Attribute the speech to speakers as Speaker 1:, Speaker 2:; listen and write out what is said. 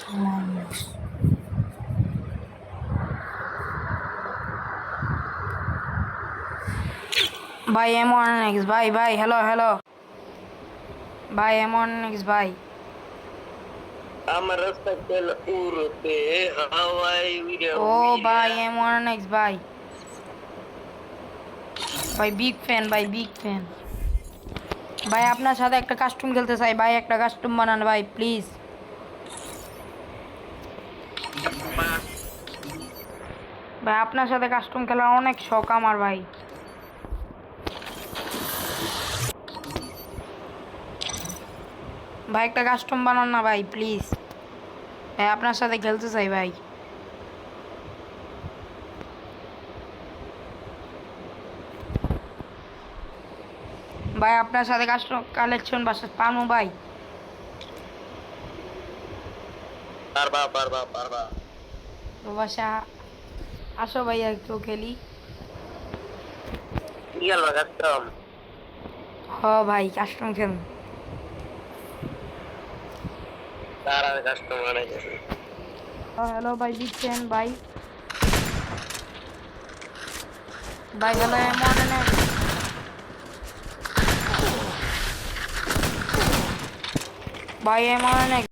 Speaker 1: ভাই M1X ভাই ভাই হ্যালো হ্যালো ভাই M1X ভাই
Speaker 2: আমার রাস্তা তেল উড়তে হাওয়ায় উড়ে
Speaker 1: ও ভাই
Speaker 2: উড়ে
Speaker 1: M1X ভাই ভাই বিগ ফ্যান ভাই বিগ ফ্যান ভাই আপনার সাথে একটা কাস্টম খেলতে চাই ভাই একটা কাস্টম বানান ভাই প্লিজ ভাই আপনার সাথে কাস্টম খেলার অনেক শখ আমার ভাই ভাই একটা কাস্টম বানান না ভাই প্লিজ ভাই আপনার সাথে খেলতে চাই ভাই ভাই আপনার সাথে কাস্টম কালেকশন বাসা পানু ভাই
Speaker 2: পারবা পারবা পারবা
Speaker 1: তো বাসা আসো ভাই একটু খেলি
Speaker 2: কি গেল কাস্টম
Speaker 1: হ ভাই কাস্টম খেল
Speaker 2: তার আর কাস্টম আনে গেছে
Speaker 1: হ্যালো ভাই বিগ ফ্যান ভাই ভাই হ্যালো M1X ভাই M1X